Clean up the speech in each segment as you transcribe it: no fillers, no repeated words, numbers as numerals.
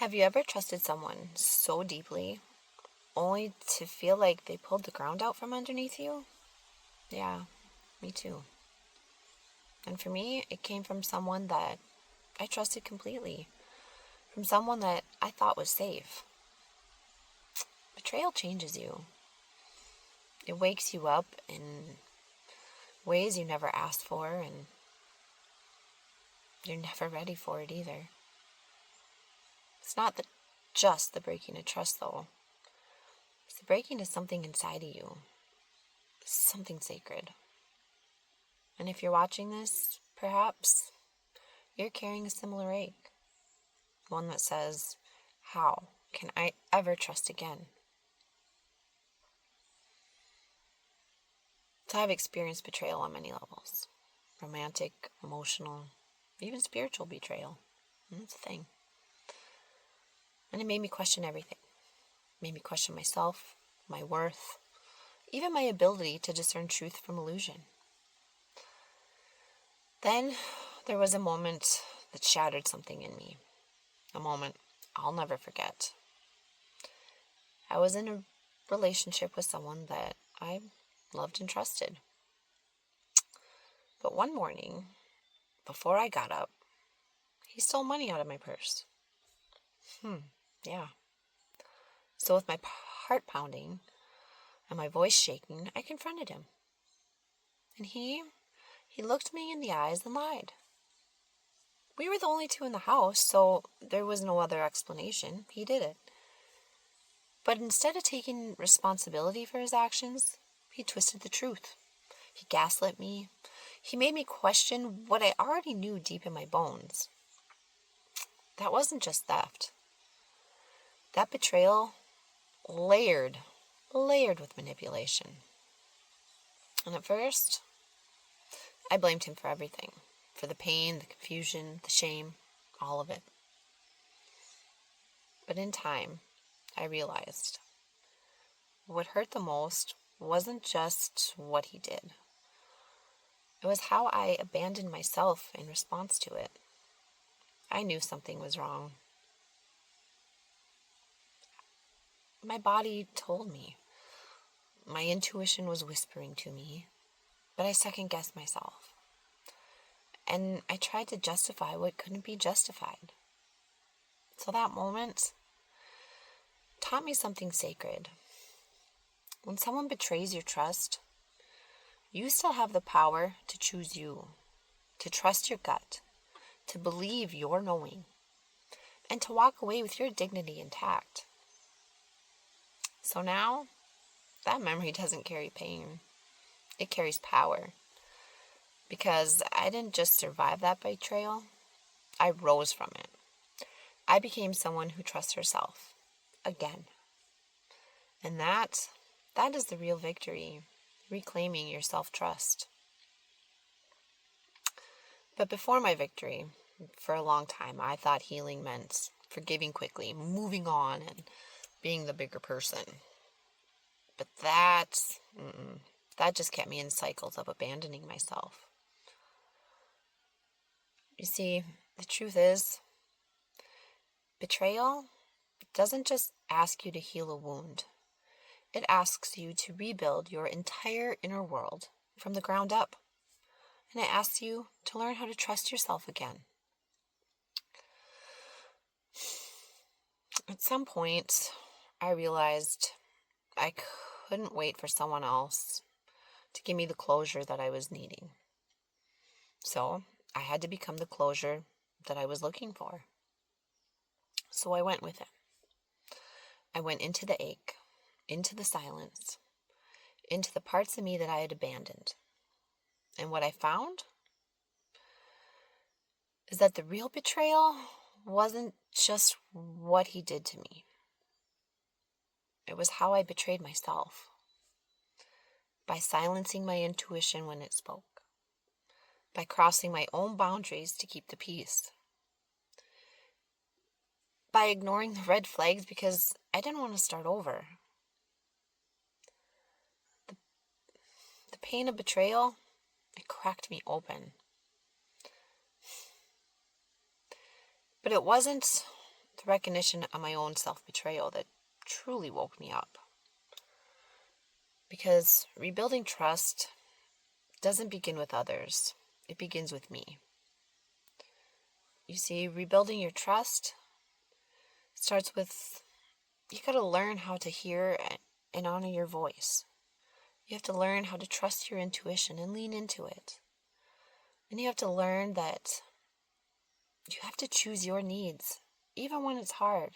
Have you ever trusted someone so deeply only to feel like they pulled the ground out from underneath you? Yeah, me too. And for me, it came from someone that I trusted completely, from someone that I thought was safe. Betrayal changes you. It wakes you up in ways you never asked for, and you're never ready for it either. It's not just the breaking of trust, though. It's the breaking of something inside of you, something sacred. And if you're watching this, perhaps you're carrying a similar ache. One that says, how can I ever trust again? So I've experienced betrayal on many levels. Romantic, emotional, even spiritual betrayal. And that's a thing. And it made me question everything. It made me question myself, my worth, even my ability to discern truth from illusion. Then there was a moment that shattered something in me. A moment I'll never forget. I was in a relationship with someone that I loved and trusted. But one morning, before I got up, he stole money out of my purse. Yeah. So with my heart pounding and my voice shaking, I confronted him. And he looked me in the eyes and lied. We were the only two in the house, so there was no other explanation. He did it. But instead of taking responsibility for his actions, he twisted the truth. He gaslit me. He made me question what I already knew deep in my bones. That wasn't just theft. That betrayal layered with manipulation. And at first, I blamed him for everything. For the pain, the confusion, the shame, all of it. But in time, I realized what hurt the most wasn't just what he did. It was how I abandoned myself in response to it. I knew something was wrong. My body told me. My intuition was whispering to me, but I second-guessed myself. And I tried to justify what couldn't be justified. So that moment taught me something sacred. When someone betrays your trust, you still have the power to choose you, to trust your gut, to believe your knowing, and to walk away with your dignity intact. So now, that memory doesn't carry pain. It carries power. Because I didn't just survive that betrayal, I rose from it. I became someone who trusts herself. Again. And that is the real victory. Reclaiming your self-trust. But before my victory, for a long time, I thought healing meant forgiving quickly, moving on, and being the bigger person. But that just kept me in cycles of abandoning myself. You see, the truth is, betrayal doesn't just ask you to heal a wound. It asks you to rebuild your entire inner world from the ground up. And it asks you to learn how to trust yourself again. At some point, I realized I couldn't wait for someone else to give me the closure that I was needing. So I had to become the closure that I was looking for. So I went with it. I went into the ache, into the silence, into the parts of me that I had abandoned. And what I found is that the real betrayal wasn't just what he did to me. It was how I betrayed myself. By silencing my intuition when it spoke. By crossing my own boundaries to keep the peace. By ignoring the red flags because I didn't want to start over. The pain of betrayal, it cracked me open. But it wasn't the recognition of my own self-betrayal that truly woke me up. Because rebuilding trust doesn't begin with others. It begins with me. You see, rebuilding your trust starts with, you gotta learn how to hear and honor your voice. You have to learn how to trust your intuition and lean into it. And you have to learn that you have to choose your needs, even when it's hard.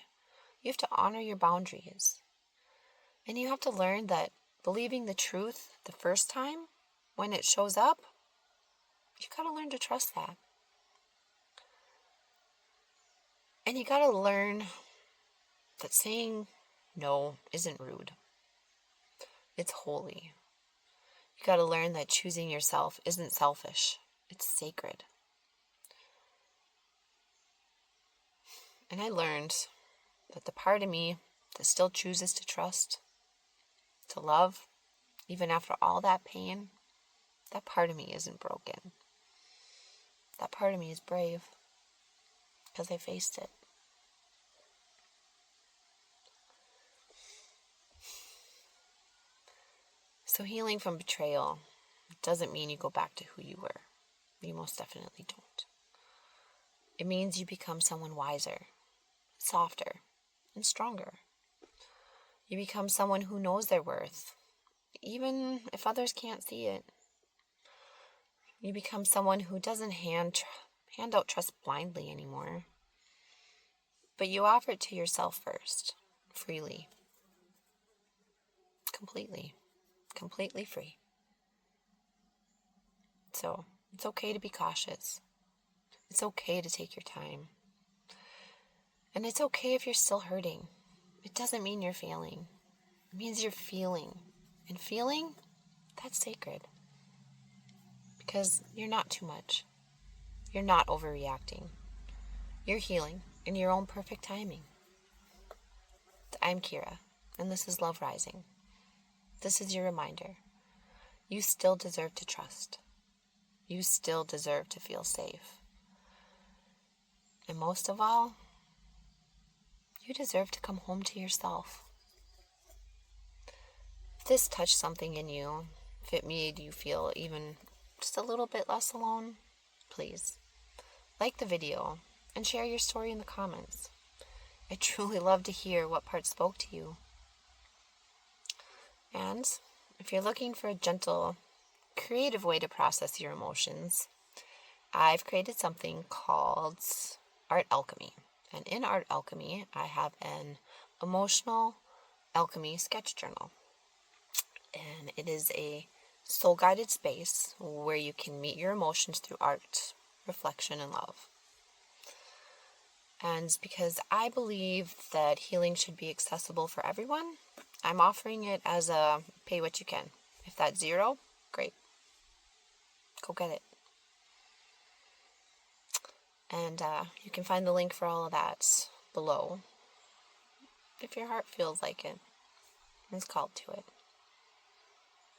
You have to honor your boundaries. And you have to learn that believing the truth the first time, when it shows up, you gotta learn to trust that. And you gotta learn that saying no isn't rude. It's holy. You gotta learn that choosing yourself isn't selfish. It's sacred. And I learned that the part of me that still chooses to trust, to love, even after all that pain, that part of me isn't broken. That part of me is brave because I faced it. So healing from betrayal doesn't mean you go back to who you were. You most definitely don't. It means you become someone wiser, softer, and stronger. You become someone who knows their worth, even if others can't see it. You become someone who doesn't hand out trust blindly anymore. But you offer it to yourself first, freely, completely free. So it's okay to be cautious. It's okay to take your time. And it's okay if you're still hurting. It doesn't mean you're failing. It means you're feeling. And feeling, that's sacred. Because you're not too much. You're not overreacting. You're healing in your own perfect timing. I'm Kira, and this is Love Rising. This is your reminder. You still deserve to trust. You still deserve to feel safe. And most of all, you deserve to come home to yourself. If this touched something in you, if it made you feel even just a little bit less alone, please like the video and share your story in the comments. I truly love to hear what part spoke to you. And if you're looking for a gentle, creative way to process your emotions, I've created something called Art Alchemy. And in Art Alchemy, I have an Emotional Alchemy Sketch Journal. And it is a soul-guided space where you can meet your emotions through art, reflection, and love. And because I believe that healing should be accessible for everyone, I'm offering it as a pay what you can. If that's $0, great. Go get it. And you can find the link for all of that below, if your heart feels like it and is called to it.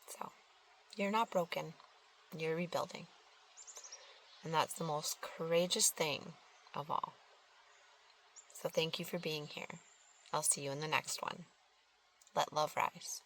So, you're not broken. You're rebuilding. And that's the most courageous thing of all. So thank you for being here. I'll see you in the next one. Let love rise.